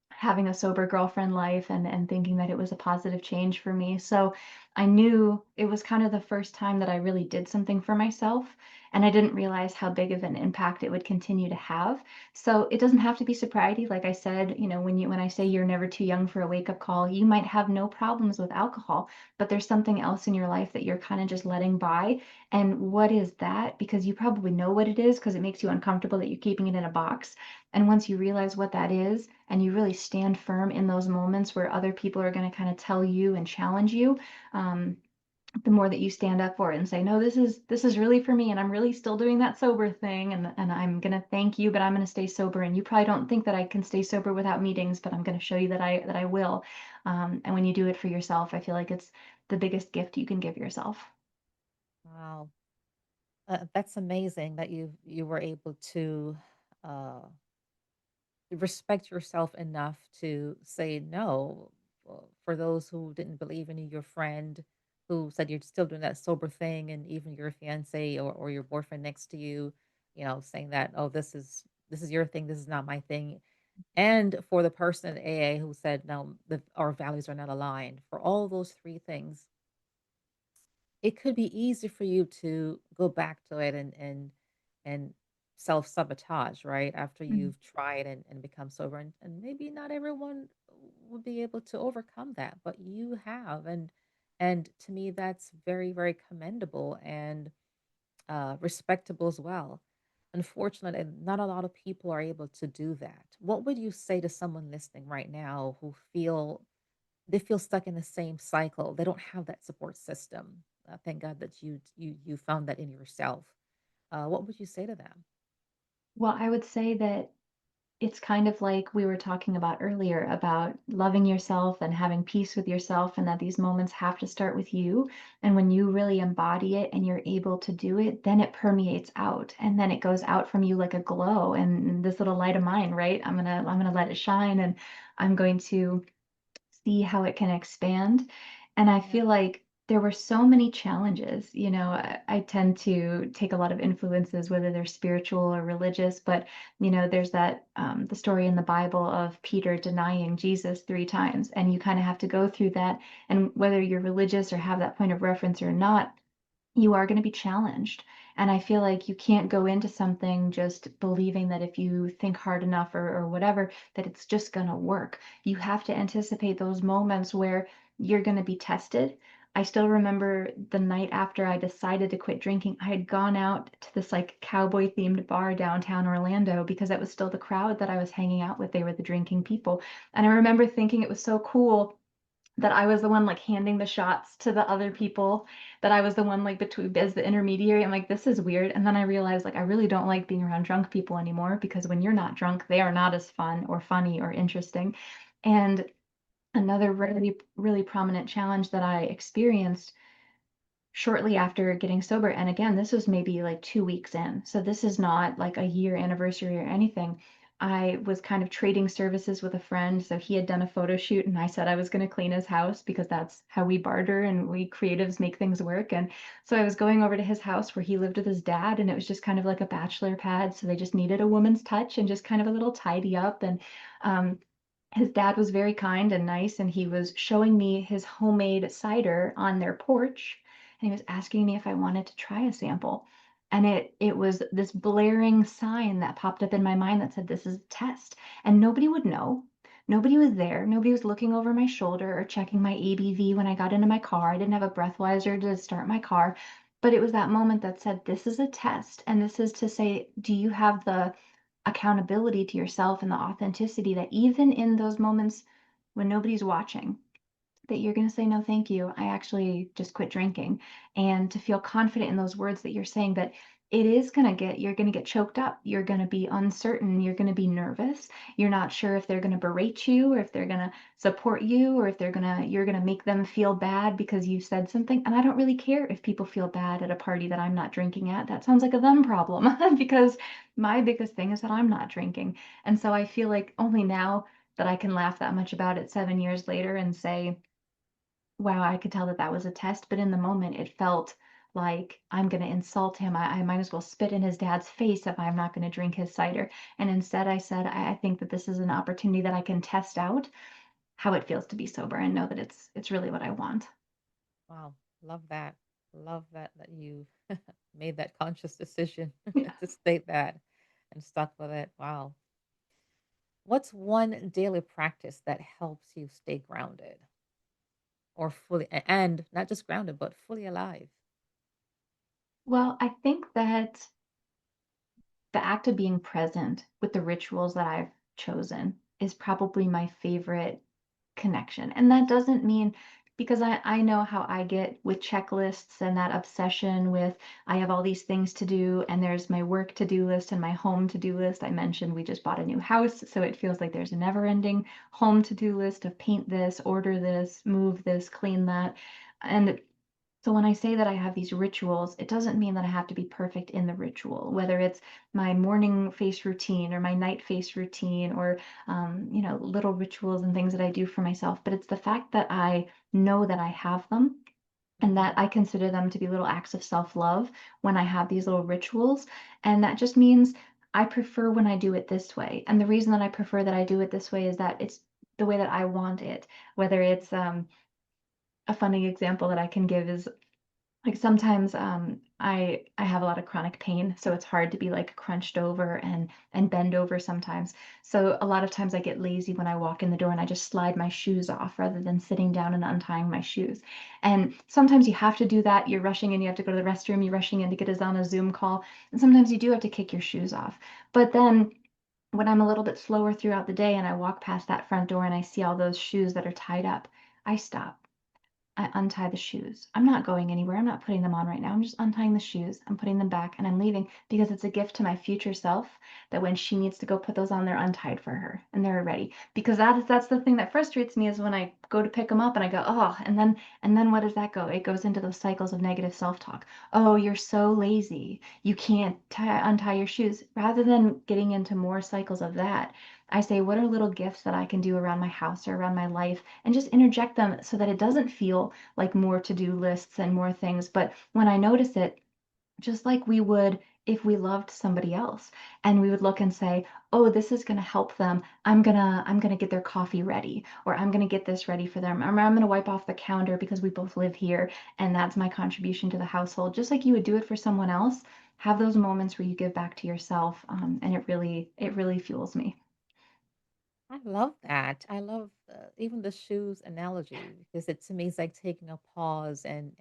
having a sober girlfriend life and thinking that it was a positive change for me. So I knew it was kind of the first time that I really did something for myself. And I didn't realize how big of an impact it would continue to have. So it doesn't have to be sobriety. Like I said, when I say you're never too young for a wake-up call, you might have no problems with alcohol, but there's something else in your life that you're kind of just letting by. And what is that? Because you probably know what it is because it makes you uncomfortable that you're keeping it in a box. And once you realize what that is, and you really stand firm in those moments where other people are going to kind of tell you and challenge you, um, the more that you stand up for it and say, "No, this is really for me, and I'm really still doing that sober thing, and I'm gonna thank you, but I'm gonna stay sober. And you probably don't think that I can stay sober without meetings, but I'm gonna show you that I will." And when you do it for yourself, I feel like it's the biggest gift you can give yourself. Wow. That's amazing that you were able to uh, respect yourself enough to say no. For those who didn't believe in you, your friend who said you're still doing that sober thing, and even your fiance or your boyfriend next to you, saying that, oh, this is your thing, this is not my thing. And for the person at AA who said, no, our values are not aligned. For all those three things, it could be easy for you to go back to it and self-sabotage, right? After Mhm. you've tried and become sober. And maybe not everyone would be able to overcome that, but you have. And to me, that's very, very commendable and respectable as well. Unfortunately, not a lot of people are able to do that. What would you say to someone listening right now who feel stuck in the same cycle. They don't have that support system. Thank God that you found that in yourself. What would you say to them? Well, I would say that it's kind of like we were talking about earlier about loving yourself and having peace with yourself, and that these moments have to start with you. And when you really embody it and you're able to do it, then it permeates out and then it goes out from you like a glow. And this little light of mine, right? I'm going to let it shine, and I'm going to see how it can expand. And I Yeah. feel like there were so many challenges. I tend to take a lot of influences, whether they're spiritual or religious, but there's that the story in the Bible of Peter denying Jesus 3 times, and you kind of have to go through that. And whether you're religious or have that point of reference or not, you are going to be challenged. And I feel like you can't go into something just believing that if you think hard enough or whatever, that it's just going to work. You have to anticipate those moments where you're going to be tested. I still remember the night after I decided to quit drinking, I had gone out to this like cowboy themed bar downtown Orlando because that was still the crowd that I was hanging out with. They were the drinking people. And I remember thinking it was so cool that I was the one like handing the shots to the other people, that I was the one like between as the intermediary. I'm like, this is weird. And then I realized like I really don't like being around drunk people anymore because when you're not drunk, they are not as fun or funny or interesting. And another really, really prominent challenge that I experienced shortly after getting sober. And again, this was maybe like 2 weeks in. So this is not like a year anniversary or anything. I was kind of trading services with a friend. So he had done a photo shoot and I said I was going to clean his house because that's how we barter and we creatives make things work. And so I was going over to his house where he lived with his dad, and it was just kind of like a bachelor pad. So they just needed a woman's touch and just kind of a little tidy up. And um, his dad was very kind and nice, and he was showing me his homemade cider on their porch, and he was asking me if I wanted to try a sample. And it was this blaring sign that popped up in my mind that said, "This is a test." And nobody would know. Nobody was there. Nobody was looking over my shoulder or checking my ABV when I got into my car. I didn't have a breathalyzer to start my car. But it was that moment that said, "This is a test, and this is to say, do you have the accountability to yourself and the authenticity that even in those moments when nobody's watching, that you're gonna say, "No, thank you. I actually just quit drinking," and to feel confident in those words that you're saying that it is gonna get you're gonna get choked up, you're gonna be uncertain, you're gonna be nervous, you're not sure if they're gonna berate you or if they're gonna support you or if you're gonna make them feel bad because you said something, and I don't really care if people feel bad at a party that I'm not drinking at. That sounds like a them problem because my biggest thing is that I'm not drinking, and so I feel like only now that I can laugh that much about it 7 years later and say, wow, I could tell that that was a test, but in the moment, it felt like I'm gonna insult him. I might as well spit in his dad's face if I'm not gonna drink his cider. And instead, I said, I think that this is an opportunity that I can test out how it feels to be sober and know that it's really what I want. Wow, love that. Love that you made that conscious decision Yeah. to state that and stuck with it. Wow. What's one daily practice that helps you stay grounded or fully and not just grounded, but fully alive? Well, I think that the act of being present with the rituals that I've chosen is probably my favorite connection. And that doesn't mean because I know how I get with checklists and that obsession with I have all these things to do and there's my work to-do list and my home to-do list. I mentioned we just bought a new house, so it feels like there's a never-ending home to-do list of paint this, order this, move this, clean that. And so when I say that I have these rituals, it doesn't mean that I have to be perfect in the ritual, whether it's my morning face routine or my night face routine or little rituals and things that I do for myself. But it's the fact that I know that I have them and that Hmm. I consider them to be little acts of self-love when I have these little rituals. And that just means I prefer when I do it this way. And the reason that I prefer that I do it this way is that it's the way that I want it, whether it's a funny example that I can give is like sometimes I have a lot of chronic pain, so it's hard to be like crunched over and bend over sometimes. So a lot of times I get lazy when I walk in the door and I just slide my shoes off rather than sitting down and untying my shoes. And sometimes you have to do that. You're rushing in, you have to go to the restroom, you're rushing in to get us on a Zoom call, and sometimes you do have to kick your shoes off. But then when I'm a little bit slower throughout the day and I walk past that front door and I see all those shoes that are tied up, I stop. I untie the shoes. I'm not going anywhere. I'm not putting them on right now. I'm just untying the shoes. I'm putting them back and I'm leaving because it's a gift to my future self that when she needs to go put those on, they're untied for her and they're ready. Because that's the thing that frustrates me is when I go to pick them up and I go, oh, and then what does that go? It goes into those cycles of negative self-talk. Oh, you're so lazy. You can't untie your shoes. Rather than getting into more cycles of that, I say, what are little gifts that I can do around my house or around my life and just interject them so that it doesn't feel like more to-do lists and more things. But when I notice it, just like we would if we loved somebody else and we would look and say, oh, this is going to help them. I'm going to get their coffee ready or I'm going to get this ready for them. Or I'm going to wipe off the counter because we both live here and that's my contribution to the household. Just like you would do it for someone else, have those moments where you give back to yourself and it really fuels me. I love that. I love even the shoes analogy because it to me is like taking a pause and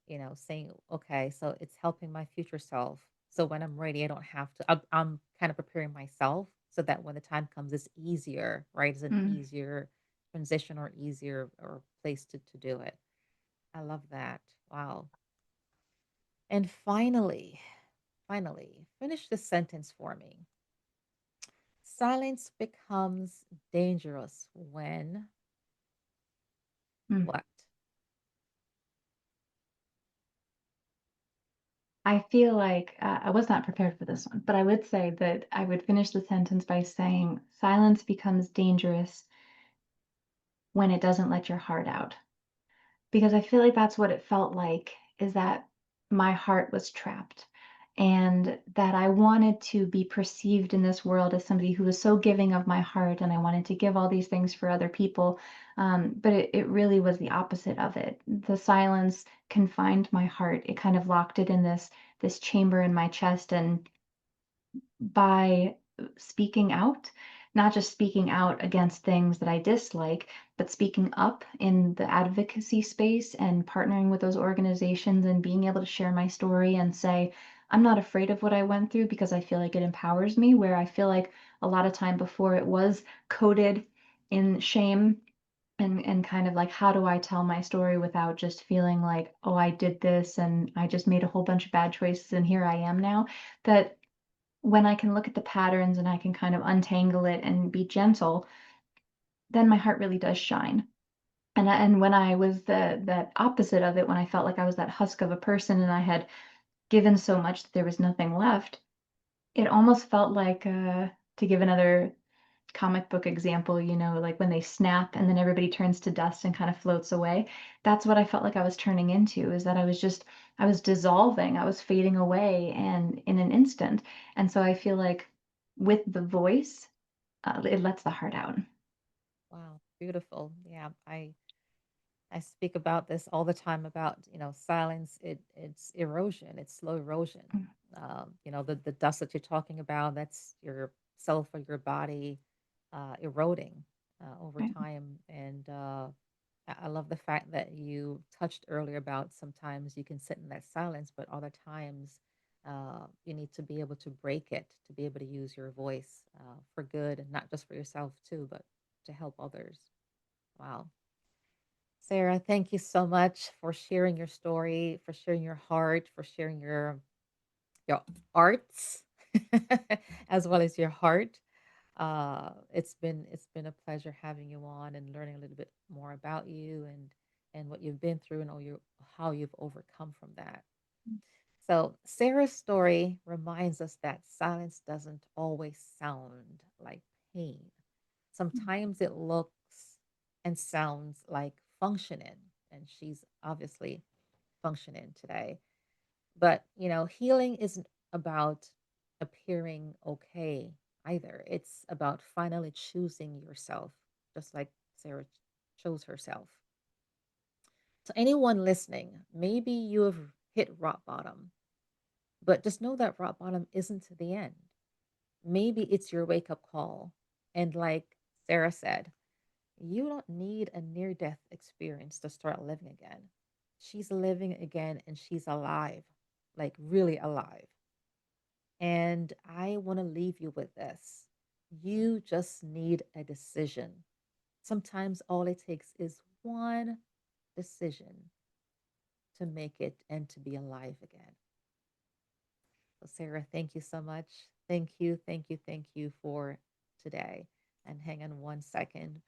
Mm, saying, okay, so it's helping my future self. So when I'm ready, I don't have to. I'm kind of preparing myself so that when the time comes, it's easier, right? It's an mm. easier transition or easier or place to do it. I love that. Wow. And finally, finish the sentence for me. Silence becomes dangerous when Mm. what? I feel like I was not prepared for this one, but I would say that I would finish the sentence by saying silence becomes dangerous when it doesn't let your heart out. Because I feel like that's what it felt like is that my heart was trapped and that I wanted to be perceived in this world as somebody who was so giving of my heart and I wanted to give all these things for other people. But it really was the opposite of it. The silence confined my heart. It kind of locked it in this chamber in my chest and by speaking out, not just speaking out against things that I dislike, but speaking up in the advocacy space and partnering with those organizations and being able to share my story and say, I'm not afraid of what I went through because I feel like it empowers me, where I feel like a lot of time before it was coded in shame and kind of like, how do I tell my story without just feeling like, oh, I did this and I just made a whole bunch of bad choices and here I am now. That when I can look at the patterns and I can kind of untangle it and be gentle, then my heart really does shine. And when I was that opposite of it, when I felt like I was that husk of a person and I had given so much that there was nothing left, it almost felt like, to give another comic book example, like when they snap and then everybody turns to dust and kind of floats away. That's what I felt like I was turning into, is that I was dissolving, I was fading away and in an instant. And so I feel like with the voice, it lets the heart out. Wow, beautiful. Yeah, I speak about this all the time about, silence, it's erosion, it's slow erosion. Mm, The dust that you're talking about, that's your self or your body eroding over right. time. And I love the fact that you touched earlier about sometimes you can sit in that silence, but other times you need to be able to break it, to be able to use your voice for good, and not just for yourself too, but to help others. Wow. Sarah, thank you so much for sharing your story, for sharing your heart, for sharing your arts as well as your heart. It's been a pleasure having you on and learning a little bit more about you and what you've been through and how you've overcome from that. So Sarah's story reminds us that silence doesn't always sound like pain. Sometimes it looks and sounds like functioning, and she's obviously functioning today. But, healing isn't about appearing okay either. It's about finally choosing yourself, just like Sarah chose herself. So, anyone listening, maybe you have hit rock bottom, but just know that rock bottom isn't the end. Maybe it's your wake up call. And like Sarah said, you don't need a near death experience to start living again. She's living again and she's alive, like really alive. And I want to leave you with this. You just need a decision. Sometimes all it takes is one decision to make it and to be alive again. So, Sarah, thank you so much. Thank you, thank you, thank you for today. And hang on one second